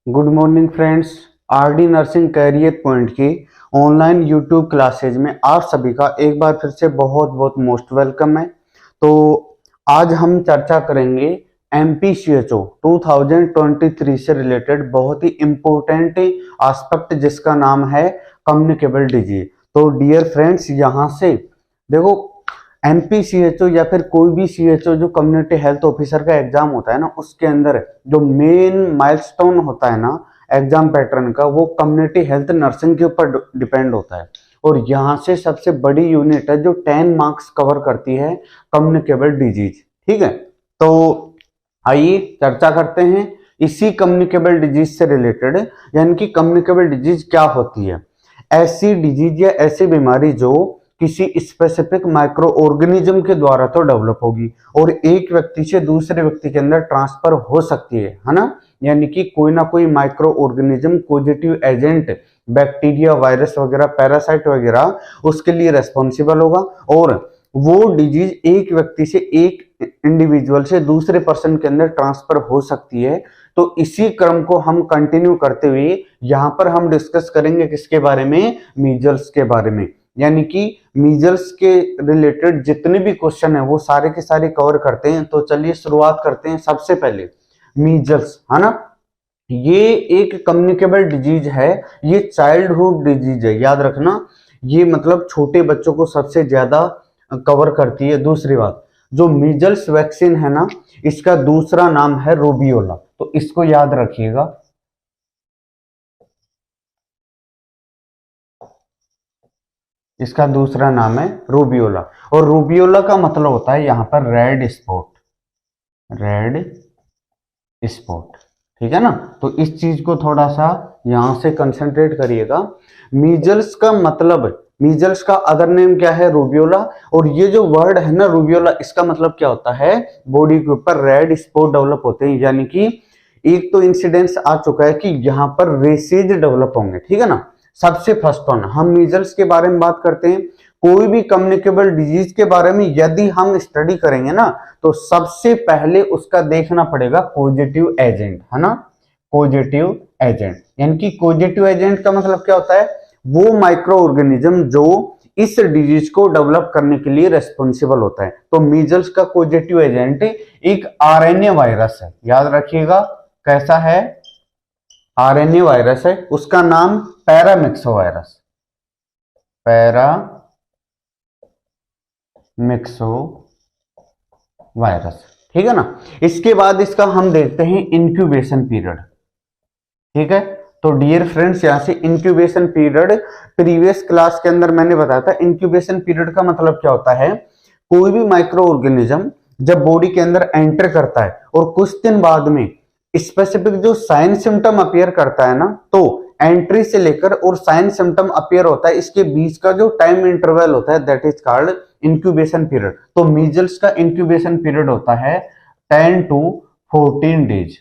Good morning friends. RD nursing career point की online YouTube classes में आप सभी का एक बार फिर से बहुत बहुत मोस्ट वेलकम है। तो आज हम चर्चा करेंगे एमपीसीएचओ 2023 से रिलेटेड बहुत ही इंपॉर्टेंट एस्पेक्ट जिसका नाम है कम्युनिकेबल डिजीज। तो डियर फ्रेंड्स, यहाँ से देखो, एमपीसीएचओ या फिर कोई भी सीएचओ जो कम्युनिटी हेल्थ ऑफिसर का एग्जाम होता है ना, उसके अंदर जो मेन माइलस्टोन होता है ना एग्जाम पैटर्न का, वो कम्युनिटी हेल्थ नर्सिंग के ऊपर डिपेंड होता है। और यहाँ से सबसे बड़ी यूनिट है जो 10 मार्क्स कवर करती है, कम्युनिकेबल डिजीज। ठीक है, तो आइए चर्चा करते हैं इसी कम्युनिकेबल डिजीज से रिलेटेड, यानी कि कम्युनिकेबल डिजीज क्या होती है। ऐसी डिजीज या ऐसी बीमारी जो किसी स्पेसिफिक माइक्रो ऑर्गेनिज्म के द्वारा तो डेवलप होगी और एक व्यक्ति से दूसरे व्यक्ति के अंदर ट्रांसफर हो सकती है ना। यानी कि कोई ना कोई micro organism, positive agent, bacteria, virus वगैरह, पैरासाइट वगैरह उसके लिए रेस्पॉन्सिबल होगा और वो डिजीज एक व्यक्ति से, एक इंडिविजुअल से दूसरे पर्सन के अंदर ट्रांसफर हो सकती है। तो इसी क्रम को हम कंटिन्यू करते हुए यहाँ पर हम डिस्कस करेंगे किसके बारे में, मीजल्स के बारे में। यानी कि मीजल्स के रिलेटेड जितने भी क्वेश्चन है वो सारे के सारे कवर करते हैं। तो चलिए शुरुआत करते हैं। सबसे पहले मीजल्स, है ना, ये एक कम्युनिकेबल डिजीज है, ये चाइल्डहुड डिजीज है, याद रखना। ये मतलब छोटे बच्चों को सबसे ज्यादा कवर करती है। दूसरी बात, जो मीजल्स वैक्सीन है ना, इसका दूसरा नाम है रूबियोला, तो इसको याद रखिएगा। इसका दूसरा नाम है रूबियोला और रूबियोला का मतलब होता है यहाँ पर रेड स्पॉट, रेड स्पॉट। ठीक है ना, तो इस चीज को थोड़ा सा यहां से कंसंट्रेट करिएगा। मीजल्स का मतलब, मीजल्स का अदर नेम क्या है, रूबियोला। और ये जो वर्ड है ना रूबियोला, इसका मतलब क्या होता है, बॉडी के ऊपर रेड स्पॉट डेवलप होते हैं। यानी कि एक तो इंसिडेंस आ चुका है कि यहाँ पर रेसेज डेवलप होंगे। ठीक है ना, सबसे फर्स्ट वन हम मीजल्स के बारे में बात करते हैं। कोई भी कम्युनिकेबल डिजीज के बारे में यदि हम स्टडी करेंगे ना, तो सबसे पहले उसका देखना पड़ेगा पॉजिटिव एजेंट, है ना, पॉजिटिव एजेंट। यानी कि पॉजिटिव एजेंट का मतलब क्या होता है, वो माइक्रो ऑर्गेनिज्म जो इस डिजीज को डेवलप करने के लिए रेस्पॉन्सिबल होता है। तो मीजल्स का पॉजिटिव एजेंट एक आरएनए वायरस है, याद रखिएगा। कैसा है, आरएनए वायरस है, उसका नाम पैरामिक्सो वायरस, पैरामिक्सो वायरस। ठीक है ना, इसके बाद इसका हम देखते हैं इंक्यूबेशन पीरियड। ठीक है, तो डियर फ्रेंड्स, यहां से इंक्यूबेशन पीरियड प्रीवियस क्लास के अंदर मैंने बताया था। इंक्यूबेशन पीरियड का मतलब क्या होता है, कोई भी माइक्रो ऑर्गेनिज्म जब बॉडी के अंदर एंटर करता है और कुछ दिन बाद में स्पेसिफिक जो साइन सिम्टम अपीयर करता है ना, तो एंट्री से लेकर और साइन सिम्टम अपीयर होता है, इसके बीच का जो टाइम इंटरवल होता है, that is called incubation period. तो मीजल्स का इंक्यूबेशन पीरियड होता है 10 to 14 डेज।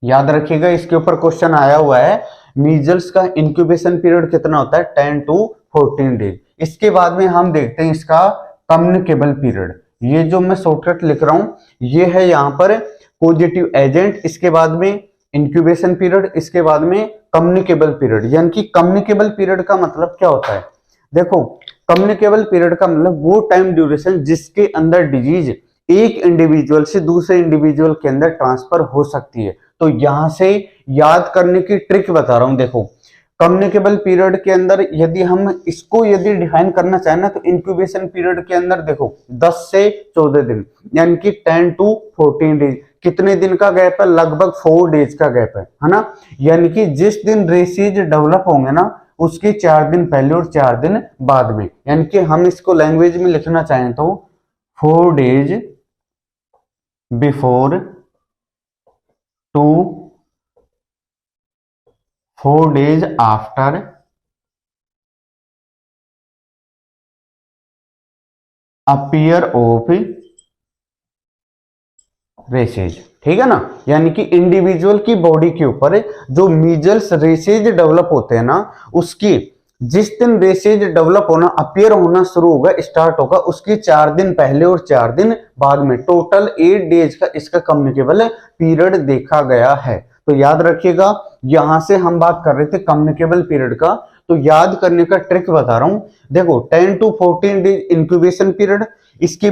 याद रखिएगा, इसके ऊपर क्वेश्चन आया हुआ है, मीजल्स का इंक्यूबेशन पीरियड कितना होता है, 10 to 14 डेज। इसके बाद में हम देखते हैं इसका कम्युनिकेबल पीरियड। ये जो मैं शॉर्टकट लिख रहा हूं, ये है यहाँ पर पॉजिटिव एजेंट, इसके बाद में इंक्यूबेशन पीरियड, इसके बाद में कम्युनिकेबल पीरियड। यानी कि कम्युनिकेबल पीरियड का मतलब क्या होता है, देखो, कम्युनिकेबल पीरियड का मतलब वो टाइम ड्यूरेशन जिसके अंदर डिजीज एक इंडिविजुअल से दूसरे इंडिविजुअल के अंदर ट्रांसफर हो सकती है। तो यहां से याद करने की ट्रिक बता रहा हूं। देखो, कम्युनिकेबल पीरियड के अंदर यदि हम इसको यदि डिफाइन करना चाहें ना, तो इंक्यूबेशन पीरियड के अंदर देखो 10 से 14 दिन, यानी कि 10 to 14 डेज। कितने दिन का गैप है, लगभग 4 डेज का गैप है ना। यानी कि जिस दिन रेसीज डेवलप होंगे ना, उसके 4 दिन पहले और 4 दिन बाद में। यानी कि हम इसको लैंग्वेज में लिखना चाहें तो 4 days before to 4 days after appear of rashes. ठीक है ना, यानी कि इंडिविजुअल की बॉडी के ऊपर जो मीजल्स रेसेज डेवलप होते हैं ना, उसकी जिस दिन रेसेज डेवलप होना अपीयर होना शुरू होगा, स्टार्ट होगा, उसके 4 दिन पहले और 4 दिन बाद में टोटल 8 डेज का इसका कम्युनिकेबल पीरियड देखा गया है। तो याद रखिएगा, यहां से हम बात कर रहे थे कम्युनिकेबल पीरियड का, तो याद करने का ट्रिक बता रहा हूं। देखो 10 to 14 डेज इंक्यूबेशन पीरियड, इसके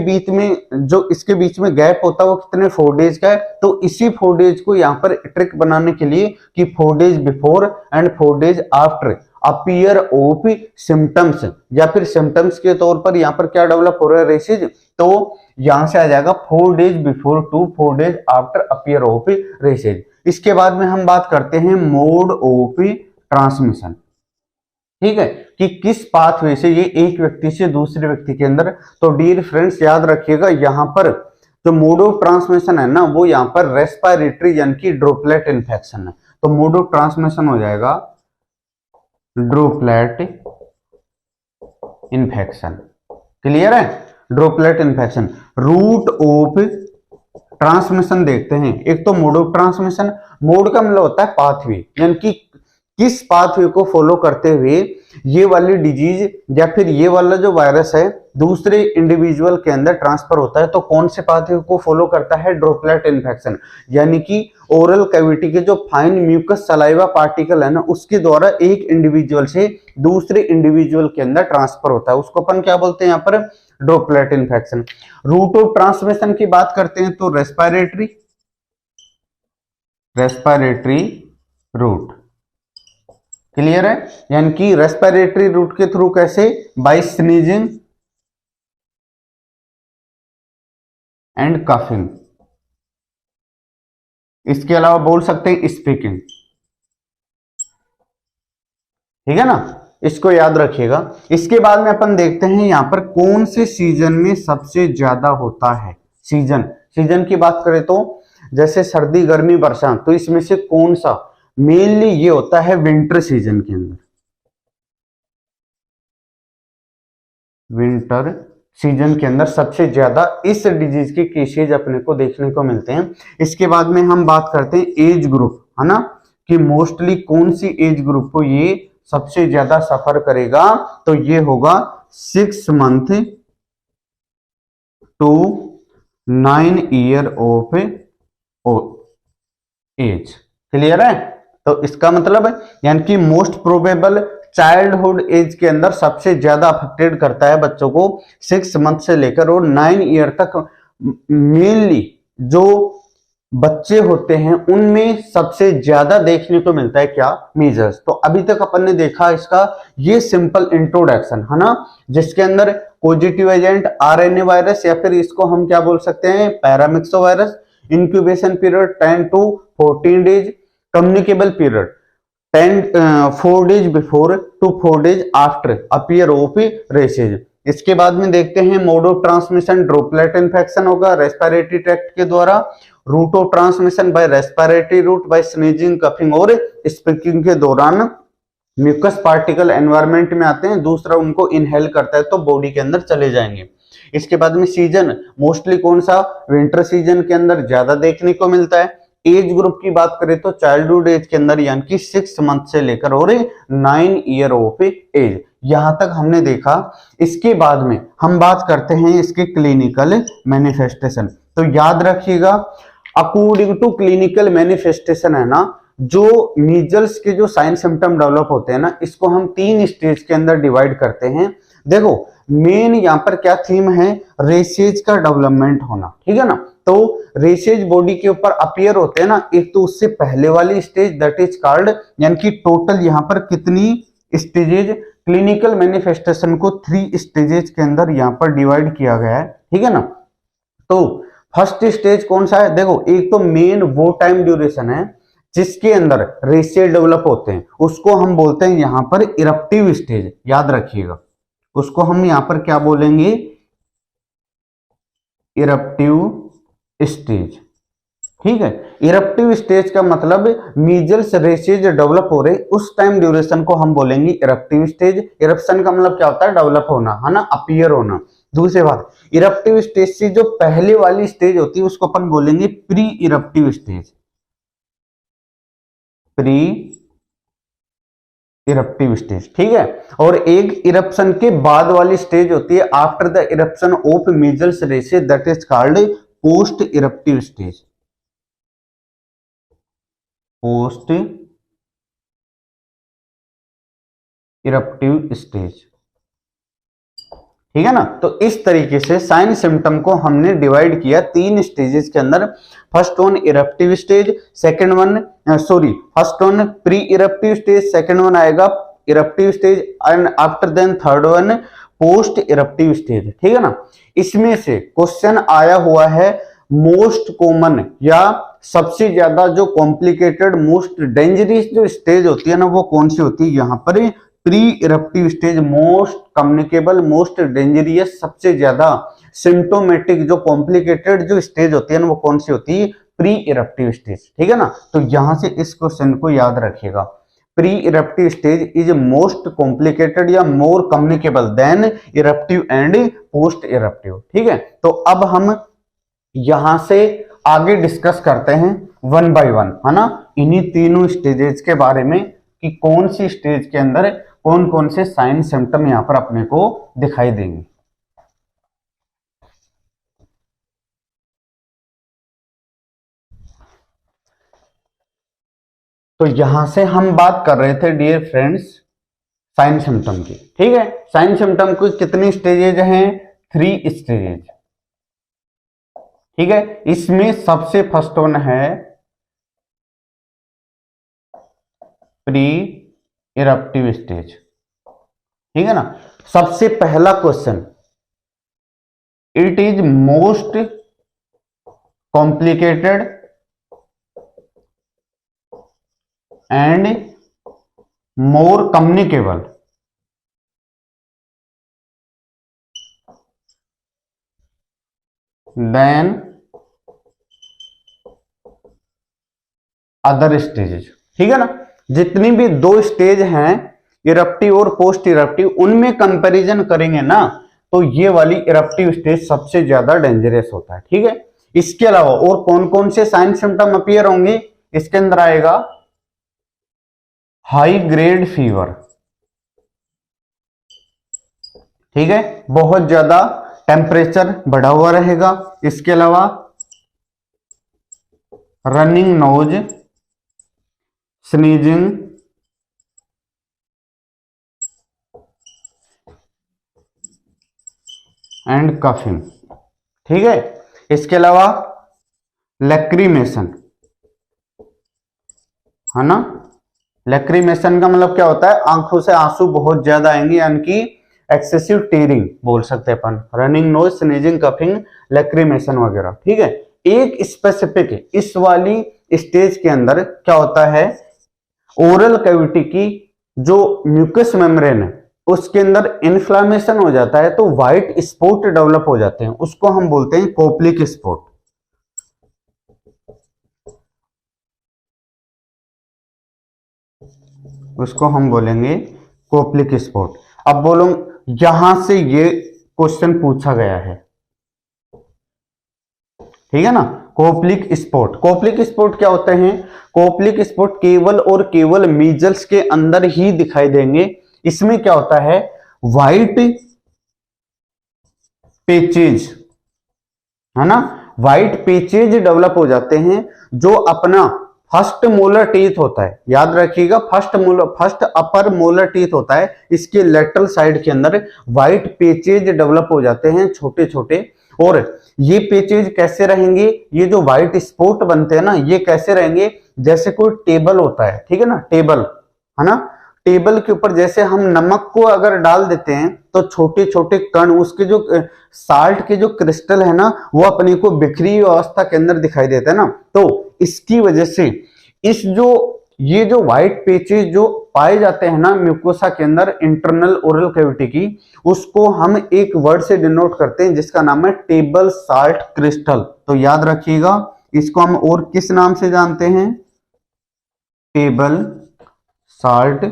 बीच में गैप होता है वो कितने 4 डेज का है। तो इसी 4 डेज को यहाँ पर ट्रिक बनाने के लिए कि 4 days before and 4 days after appear of symptoms, या फिर सिम्टम्स के तौर पर यहाँ पर क्या डेवलप हो रहा है रेसेज, तो यहां से आ जाएगा 4 days before to 4 days after appear of rashes. इसके बाद में हम बात करते हैं मोड ऑफ ट्रांसमिशन, ठीक है, कि किस पाथवे से ये एक व्यक्ति से दूसरे व्यक्ति के अंदर। तो डियर फ्रेंड्स याद रखिएगा, यहां पर जो मोड ऑफ ट्रांसमिशन है ना, वो यहां पर रेस्पिरेटरी यानी कि ड्रॉपलेट इन्फेक्शन है। तो मोड ऑफ ट्रांसमिशन हो जाएगा ड्रॉपलेट इन्फेक्शन। क्लियर है, droplet infection. Route of transmission देखते हैं। एक तो मोड ऑफ ट्रांसमिशन, मोड का मतलब होता है पाथवे, यानी कि किस पाथवे को फॉलो करते हुए ये वाली डिजीज या फिर ये वाला जो वायरस है दूसरे इंडिविजुअल के अंदर ट्रांसफर होता है। तो कौन से पाथवे को फॉलो करता है, ड्रॉपलेट इन्फेक्शन, यानी कि ओरल कैविटी के जो फाइन म्यूकस सलाइवा पार्टिकल है ना, उसके द्वारा एक इंडिविजुअल से दूसरे इंडिविजुअल के अंदर ट्रांसफर होता है, उसको अपन क्या बोलते हैं यहाँ पर, droplet infection. Route of transmission की बात करते हैं तो रेस्पिरेटरी रूट। क्लियर है, यानी कि रेस्पिरेटरी रूट के थ्रू कैसे, बाय स्नीजिंग एंड कफिंग। इसके अलावा बोल सकते हैं स्पीकिंग, ठीक है ना, इसको याद रखिएगा। इसके बाद में अपन देखते हैं यहां पर कौन से सीजन में सबसे ज्यादा होता है। सीजन की बात करें तो जैसे सर्दी गर्मी बरसात, तो इसमें से कौन सा, मेनली ये होता है विंटर सीजन के अंदर। विंटर सीजन के अंदर सबसे ज्यादा इस डिजीज के केसेज अपने को देखने को मिलते हैं। इसके बाद में हम बात करते हैं एज ग्रुप, है ना, कि मोस्टली कौन सी एज ग्रुप को ये सबसे ज्यादा सफर करेगा, तो ये होगा 6 month to 9 year of age. Clear है, तो इसका मतलब है यानी कि मोस्ट प्रोबेबल चाइल्डहुड एज के अंदर सबसे ज्यादा अफेक्टेड करता है बच्चों को 6 मंथ से लेकर और 9 ईयर तक। मेनली जो बच्चे होते हैं उनमें सबसे ज्यादा देखने को मिलता है क्या, मीजल्स। तो अभी तक अपन ने देखा इसका ये सिंपल इंट्रोडक्शन, है ना, जिसके अंदर पॉजिटिव एजेंट आरएनए वायरस या फिर इसको हम क्या बोल सकते हैं, paramyxo virus. Incubation period 10 to 14 days. Communicable period 4 days before to 4 days after appear of rashes. इसके बाद में देखते हैं mode of transmission, droplet infection होगा रेस्पिरेटरी ट्रैक्ट के द्वारा। Route of transmission by respiratory route by sneezing coughing और speaking के दौरान म्यूकस पार्टिकल एनवायरमेंट में आते हैं, दूसरा उनको इनहेल करता है तो बॉडी के अंदर चले जाएंगे। इसके बाद में सीजन मोस्टली कौन सा, विंटर सीजन के अंदर ज्यादा देखने को मिलता है। एज ग्रुप की बात करें तो चाइल्डहुड एज के अंदर यानी कि 6 मंथ से लेकर और 9 ईयर ऑफ एज, यहां तक हमने देखा। इसके बाद में हम बात करते हैं इसके क्लिनिकल मैनिफेस्टेशन। तो याद रखिएगा, अकॉर्डिंग टू क्लिनिकल मैनिफेस्टेशन है ना, जो मीजल्स के जो साइन सिम्टम डेवलप होते हैं ना, इसको हम 3 स्टेज के अंदर डिवाइड करते हैं। देखो मेन यहाँ पर क्या थीम है, रेसेज का डेवलपमेंट होना, ठीक है ना। तो रेसेज बॉडी के ऊपर अपीयर होते हैं ना, एक तो उससे पहले वाली स्टेज दैट इज कॉल्ड, यानी कि टोटल यहाँ पर कितनी स्टेजेज, क्लिनिकल मैनिफेस्टेशन को 3 स्टेजेज के अंदर यहाँ पर डिवाइड किया गया है, ठीक है ना। तो फर्स्ट स्टेज कौन सा है, देखो एक तो मेन वो टाइम ड्यूरेशन है जिसके अंदर रेसेज डेवलप होते हैं, उसको हम बोलते हैं यहाँ पर इरप्टिव स्टेज। याद रखिएगा, उसको हम यहाँ पर क्या बोलेंगे, इरप्टिव स्टेज, ठीक है। इरप्टिव स्टेज का मतलब मीजल्स रेसेज डेवलप हो रहे उस टाइम ड्यूरेशन को हम बोलेंगे इरप्टिव स्टेज। इरप्शन का मतलब क्या होता है, डेवलप होना, है ना, अपीयर होना। दूसरी बात, इरप्टिव स्टेज से जो पहले वाली स्टेज होती है उसको अपन बोलेंगे pre eruptive stage. Pre eruptive stage, ठीक है। और एक इरप्शन के बाद वाली स्टेज होती है after the eruption of measles rashes, that is called post eruptive stage. Post eruptive stage, ठीक है ना। तो इस तरीके से साइन सिम्टम को हमने डिवाइड किया 3 स्टेजेस के अंदर। First one eruptive stage, second one first one pre eruptive stage, second one आएगा eruptive stage and after then third one post eruptive stage, ठीक है ना। इसमें से क्वेश्चन आया हुआ है मोस्ट कॉमन या सबसे ज्यादा जो कॉम्प्लिकेटेड मोस्ट डेंजरस जो स्टेज होती है ना वो कौन सी होती है, यहां पर pre eruptive stage most communicable most dangerous, सबसे ज्यादा सिम्टोमेटिक जो कॉम्प्लिकेटेड जो स्टेज होती है ना वो कौन सी होती है, प्री इरप्टिव स्टेज, ठीक है ना। तो यहां से इस क्वेश्चन को याद रखिएगा, pre eruptive stage is most complicated या more communicable than eruptive and post eruptive, ठीक है। तो अब हम यहां से आगे डिस्कस करते हैं वन बाय वन, है ना, इन्हीं तीनों स्टेजेस के बारे में कि कौन सी स्टेज के अंदर कौन कौन से साइन सिम्टम यहां पर अपने को दिखाई देंगे। तो यहां से हम बात कर रहे थे डियर फ्रेंड्स साइन सिम्टम की, ठीक है। साइन सिम्टम की कितनी स्टेजेज हैं, 3 स्टेजेज, ठीक है। इसमें सबसे फर्स्ट वन है प्री इरप्टिव स्टेज, ठीक है ना। सबसे पहला question, it is most complicated and more communicable than other stages, ठीक है ना। जितनी भी 2 स्टेज हैं इरप्टिव और पोस्ट इरप्टिव, उनमें कंपैरिजन करेंगे ना तो ये वाली इरप्टिव स्टेज सबसे ज्यादा डेंजरस होता है, ठीक है। इसके अलावा और कौन कौन से साइन सिम्टम अपीयर होंगे, इसके अंदर आएगा हाई ग्रेड फीवर, ठीक है, बहुत ज्यादा टेम्परेचर बढ़ा हुआ रहेगा। इसके अलावा running nose, sneezing, and coughing, ठीक है। इसके अलावा लैक्रीमेशन, है ना। लैक्रीमेशन का मतलब क्या होता है, आंखों से आंसू बहुत ज्यादा आएंगे, यानी कि एक्सेसिव टीयरिंग बोल सकते हैं अपन, running nose, sneezing, coughing, lacrimation वगैरह, ठीक है। एक स्पेसिफिक इस वाली स्टेज के अंदर क्या होता है, ओरल कैविटी की जो म्यूकस मेम्ब्रेन है उसके अंदर इन्फ्लामेशन हो जाता है, तो व्हाइट स्पॉट डेवलप हो जाते हैं, उसको हम बोलते हैं कोप्लिक स्पॉट। उसको हम बोलेंगे कोप्लिक स्पॉट। अब बोलो, यहां से ये क्वेश्चन पूछा गया है, ठीक है ना। कोप्लिक स्पॉट, कोप्लिक स्पॉट क्या होते हैं, कोप्लिक स्पॉट केवल और केवल मीजल्स के अंदर ही दिखाई देंगे। इसमें क्या होता है, व्हाइट पेचेज, है ना, व्हाइट पेचेज डेवलप हो जाते हैं। जो अपना फर्स्ट मोलर टीथ होता है, याद रखिएगा, फर्स्ट अपर मोलर टीथ होता है, इसके लेटरल साइड के अंदर व्हाइट पेचेज डेवलप हो जाते हैं छोटे छोटे। और ये पेचेज कैसे रहेंगे, ये जो व्हाइट स्पॉट बनते हैं ना, ये कैसे रहेंगे, जैसे कोई टेबल होता है, ठीक है ना, टेबल, है ना, टेबल के ऊपर जैसे हम नमक को अगर डाल देते हैं तो छोटे छोटे कण, उसके जो साल्ट के जो क्रिस्टल है ना वो अपने को बिखरी अवस्था के अंदर दिखाई देता है ना। तो इसकी वजह से इस जो ये जो व्हाइट पेचेज जो पाए जाते हैं ना म्यूकोसा के अंदर इंटरनल ओरल कैविटी की, उसको हम एक वर्ड से डिनोट करते हैं जिसका नाम है टेबल साल्ट क्रिस्टल। तो याद रखिएगा, इसको हम और किस नाम से जानते हैं, टेबल साल्ट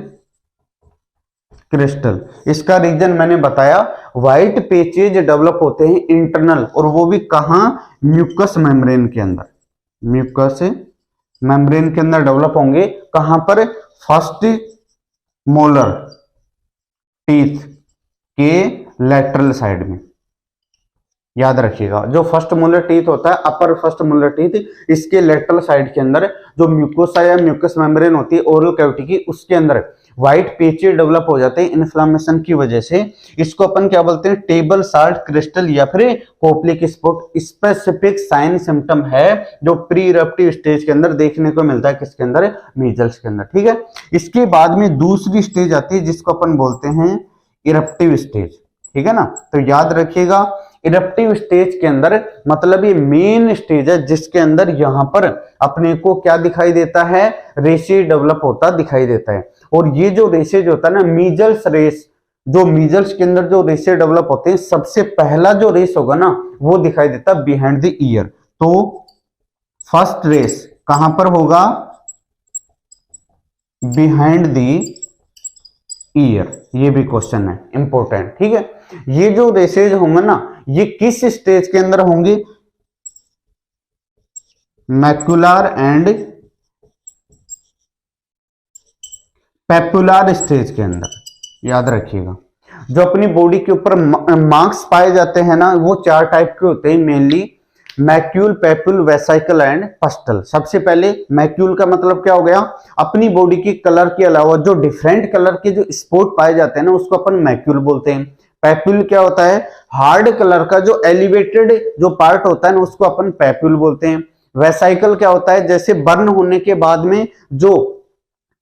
क्रिस्टल। इसका रीजन मैंने बताया, व्हाइट पेचेज डेवलप होते हैं इंटरनल, और वो भी कहां, म्यूकस मेम्ब्रेन के अंदर, म्यूकस मेम्ब्रेन के अंदर डेवलप होंगे। कहां पर, फर्स्ट मोलर टीथ के लेटरल साइड में, याद रखिएगा। जो फर्स्ट मोलर टीथ होता है, अपर फर्स्ट मोलर टीथ, इसके लेटरल साइड के अंदर जो म्यूकोसा या म्यूकस मेम्ब्रेन होती है ओरल कैविटी की, उसके अंदर व्हाइट पेचे डेवलप हो जाते हैं इन्फ्लामेशन की वजह से। इसको अपन क्या बोलते हैं, टेबल साल्ट क्रिस्टल या फिर कोपलिक स्पॉट। स्पेसिफिक साइन सिम्टम है जो प्री इरप्टिव स्टेज के अंदर देखने को मिलता है, किसके अंदर, मीजल्स के अंदर। ठीक है, इसके बाद में दूसरी स्टेज आती है जिसको अपन बोलते हैं इरप्टिव स्टेज। ठीक है ना, तो याद रखिएगा इरप्टिव स्टेज के अंदर मतलब ये मेन स्टेज है जिसके अंदर यहां पर अपने को क्या दिखाई देता है, रेशे डेवलप होता दिखाई देता है। और ये जो रेशेज होता है ना, मीजल्स रेस, जो मीजल्स के अंदर जो रेशे डेवलप होते हैं, सबसे पहला जो रेस होगा ना वो दिखाई देता है बिहाइंड द ईयर। तो फर्स्ट रेस कहां पर होगा, बिहाइंड द ईयर। ये भी क्वेश्चन है इंपॉर्टेंट। ठीक है, ये जो रेसेज होंगे ना ये किस स्टेज के अंदर होंगे, मैक्युलर एंड पेपुलर स्टेज के अंदर, याद रखिएगा। जो अपनी बॉडी के ऊपर मार्क्स पाए जाते हैं ना वो चार टाइप के होते हैं मेनली, मैक्यूल, पेपुल, वेसाइकल एंड पस्टल। सबसे पहले मैक्यूल का मतलब क्या हो गया, अपनी बॉडी की कलर के अलावा जो डिफरेंट कलर के जो स्पॉट पाए जाते हैं ना उसको अपन मैक्यूल बोलते हैं। पेपुल क्या होता है, हार्ड कलर का जो एलिवेटेड जो पार्ट होता है ना उसको अपन पेपुल बोलते हैं। वेसाइकल क्या होता है, जैसे बर्न होने के बाद में जो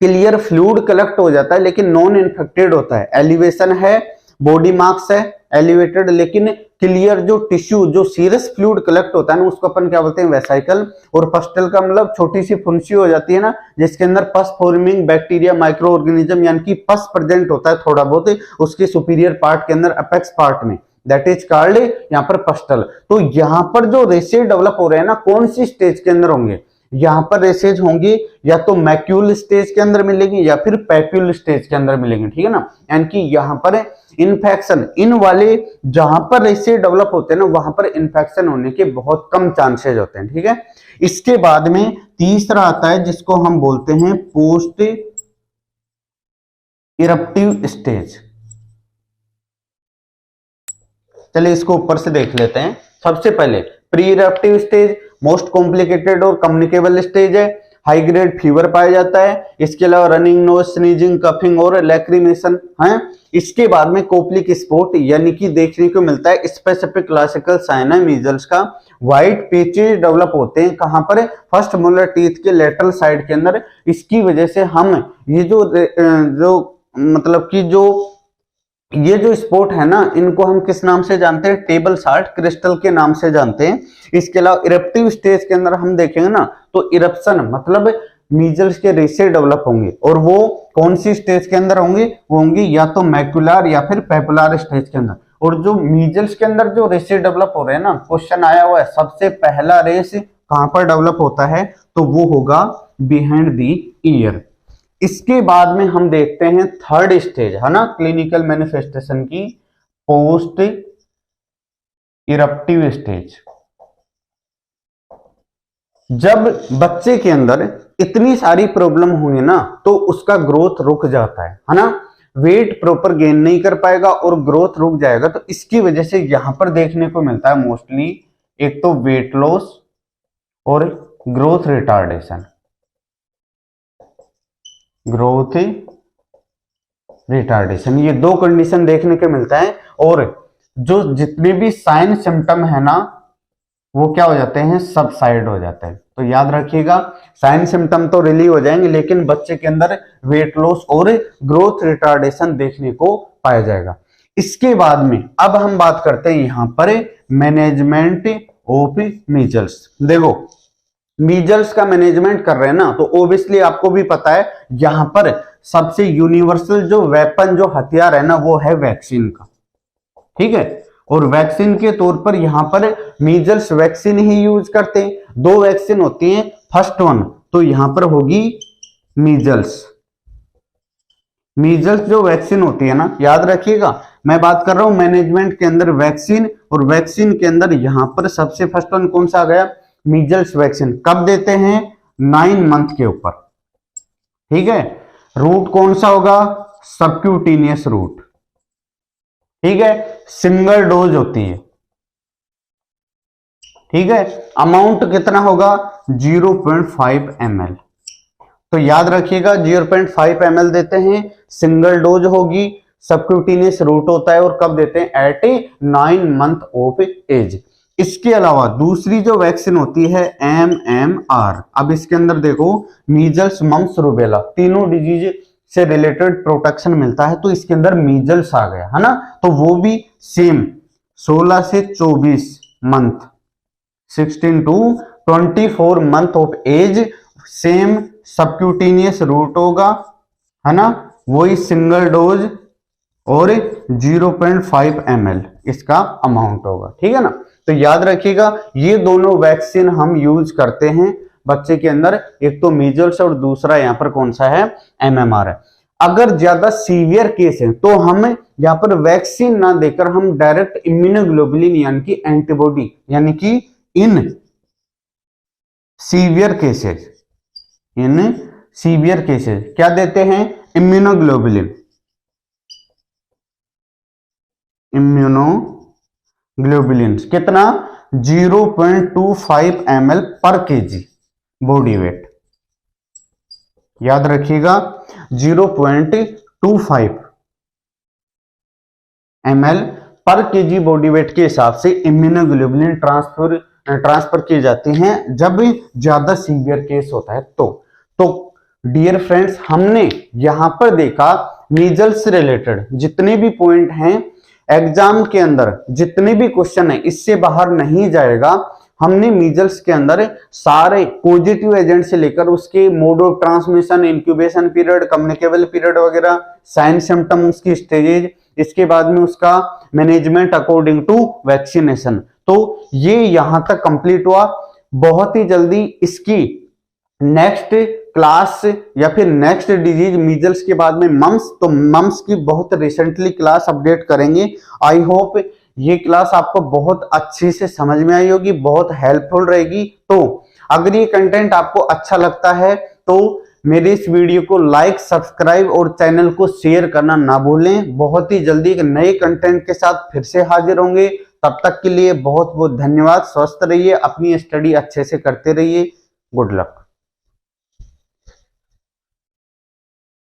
क्लियर फ्लूइड कलेक्ट हो जाता है लेकिन नॉन इन्फेक्टेड होता है। एलिवेशन है, बॉडी मार्क्स है एलिवेटेड, लेकिन क्लियर जो टिश्यू जो सीरस फ्लूइड कलेक्ट होता है ना उसको अपन क्या बोलते हैं, वेसाइकल। और पस्टल का मतलब छोटी सी फुंसी हो जाती है ना जिसके अंदर पस फॉर्मिंग बैक्टीरिया माइक्रो ऑर्गेनिज्म यानी कि पस प्रेजेंट होता है थोड़ा बहुत उसके सुपीरियर पार्ट के अंदर, अपेक्स पार्ट में, दैट इज कॉल्ड यहाँ पर पस्टल। तो यहाँ पर जो रेशे डेवलप हो रहे हैं ना कौन सी स्टेज के अंदर होंगे, यहाँ पर रेसेज होंगी या तो मैक्यूल स्टेज के अंदर मिलेगी या फिर पैप्यूल स्टेज के अंदर मिलेंगे। ठीक है ना, यानी कि यहाँ पर इन्फेक्शन, इन वाले जहां पर रेसे डेवलप होते हैं ना वहां पर इन्फेक्शन होने के बहुत कम चांसेस होते हैं। ठीक है, इसके बाद में तीसरा आता है जिसको हम बोलते हैं पोस्ट इरप्टिव स्टेज। चलिए इसको ऊपर से देख लेते हैं। सबसे पहले pre eruptive stage most complicated और कम्युनिकेबल स्टेज है, हाई ग्रेड फीवर पाया जाता है। इसके अलावा रनिंग नोज, स्नीजिंग, कफिंग और लैक्रिमेशन है। इसके बाद में कोपलिक स्पॉट यानी कि देखने को मिलता है स्पेसिफिक क्लासिकल साइन है मीजल्स का, व्हाइट पेचेज डेवलप होते हैं कहां पर, फर्स्ट मोलर टीथ के लेटरल साइड के अंदर। इसकी वजह से हम ये जो मतलब कि ये जो स्पॉट है ना इनको हम किस नाम से जानते हैं, टेबल साल्ट क्रिस्टल के नाम से जानते हैं। इसके अलावा इरप्टिव स्टेज के अंदर हम देखेंगे ना तो इरप्शन मतलब मीजल्स के रेशे डेवलप होंगे और वो कौन सी स्टेज के अंदर होंगे, वो होंगी या तो मैक्युलर या फिर पेपुलर स्टेज के अंदर। और जो मीजल्स के अंदर जो रेशे डेवलप हो रहे हैं ना, क्वेश्चन आया हुआ है सबसे पहला रेस कहां पर डेवलप होता है, तो वो होगा बिहाइंड द ईयर। इसके बाद में हम देखते हैं थर्ड स्टेज है ना क्लिनिकल मैनिफेस्टेशन की, पोस्ट इरप्टिव स्टेज। जब बच्चे के अंदर इतनी सारी प्रॉब्लम होंगी ना तो उसका ग्रोथ रुक जाता है ना, वेट प्रॉपर गेन नहीं कर पाएगा और ग्रोथ रुक जाएगा। तो इसकी वजह से यहां पर देखने को मिलता है मोस्टली एक तो वेट लॉस और ग्रोथ रिटार्डेशन, ग्रोथ रिटार्डेशन, ये दो कंडीशन देखने को मिलता है। और जो जितने भी साइन सिम्टम है ना वो क्या हो जाते हैं, सबसाइड हो जाते हैं। तो याद रखिएगा साइन सिम्टम तो रिलीव हो जाएंगे लेकिन बच्चे के अंदर वेट लॉस और ग्रोथ रिटार्डेशन देखने को पाया जाएगा। इसके बाद में अब हम बात करते हैं यहां पर मैनेजमेंट ऑफ मीजल्स। देखो मीजल्स का मैनेजमेंट कर रहे हैं ना तो ओब्वियसली आपको भी पता है यहां पर सबसे यूनिवर्सल जो वेपन जो हथियार है ना वो है वैक्सीन का। ठीक है, और वैक्सीन के तौर पर यहां पर मीजल्स वैक्सीन ही यूज करते हैं। दो वैक्सीन होती हैं, फर्स्ट वन तो यहां पर होगी मीजल्स। मीजल्स जो वैक्सीन होती है ना, याद रखिएगा मैं बात कर रहा हूं मैनेजमेंट के अंदर वैक्सीन, और वैक्सीन के अंदर यहां पर सबसे फर्स्ट वन कौन सा आ गया, मीजल्स वैक्सीन। कब देते हैं, 9 मंथ के ऊपर। ठीक है, रूट कौन सा होगा, सबक्यूटेनियस रूट, ठीक है, सिंगल डोज होती है, ठीक है। अमाउंट कितना होगा 0.5 ml, तो याद रखिएगा 0.5 ml देते हैं, सिंगल डोज होगी, सबक्यूटेनियस रूट होता है, और कब देते हैं at a 9 month of age. इसके अलावा दूसरी जो वैक्सीन होती है MMR, अब इसके अंदर देखो मीजल्स मम्स रूबेला तीनों डिजीज से रिलेटेड प्रोटेक्शन मिलता है, तो इसके अंदर मीजल्स आ गया है ना, तो वो भी सेम 16 से 24 month 16 to 24 month of age, same subcutaneous route होगा, है ना, वही सिंगल डोज और 0.5 ml इसका अमाउंट होगा, ठीक है ना। तो याद रखिएगा ये दोनों वैक्सीन हम यूज करते हैं बच्चे के अंदर, एक तो मीजल्स और दूसरा यहाँ पर कौन सा है MMR है। अगर ज्यादा सीवियर केस है तो हम यहाँ पर वैक्सीन ना देकर हम डायरेक्ट इम्यूनोग्लोबुलिन यानी कि एंटीबॉडी, यानी कि इन सीवियर केसेस क्या देते हैं इम्यूनोग्लोबुलिन कितना 0.25 ml पर केजी बॉडी वेट, याद रखिएगा 0.25 ml पर केजी बॉडी वेट के हिसाब से इम्यूनोग्लोबुलिन ट्रांसफर किए जाते हैं जब ज्यादा सीवियर केस होता है। तो डियर फ्रेंड्स, हमने यहां पर देखा मीजल्स से रिलेटेड जितने भी पॉइंट हैं एग्जाम के अंदर, जितने भी क्वेश्चन है इससे बाहर नहीं जाएगा। हमने मीजल्स के अंदर सारे पॉजिटिव एजेंट से लेकर उसके mode of transmission, incubation period, communicable period वगैरह, साइन सिम्टम, उसकी स्टेजेज, इसके बाद में उसका मैनेजमेंट अकॉर्डिंग टू वैक्सीनेशन, तो ये यहां तक कंप्लीट हुआ। बहुत ही जल्दी इसकी नेक्स्ट क्लास या फिर नेक्स्ट डिजीज मीजल्स के बाद में मम्स, तो मम्स की बहुत रिसेंटली क्लास अपडेट करेंगे। आई होप ये क्लास आपको बहुत अच्छे से समझ में आई होगी, बहुत हेल्पफुल रहेगी। तो अगर ये कंटेंट आपको अच्छा लगता है तो मेरे इस वीडियो को लाइक, सब्सक्राइब और चैनल को शेयर करना ना भूलें। बहुत ही जल्दी एक नए कंटेंट के साथ फिर से हाजिर होंगे, तब तक के लिए बहुत बहुत धन्यवाद। स्वस्थ रहिए, अपनी स्टडी अच्छे से करते रहिए। Good luck.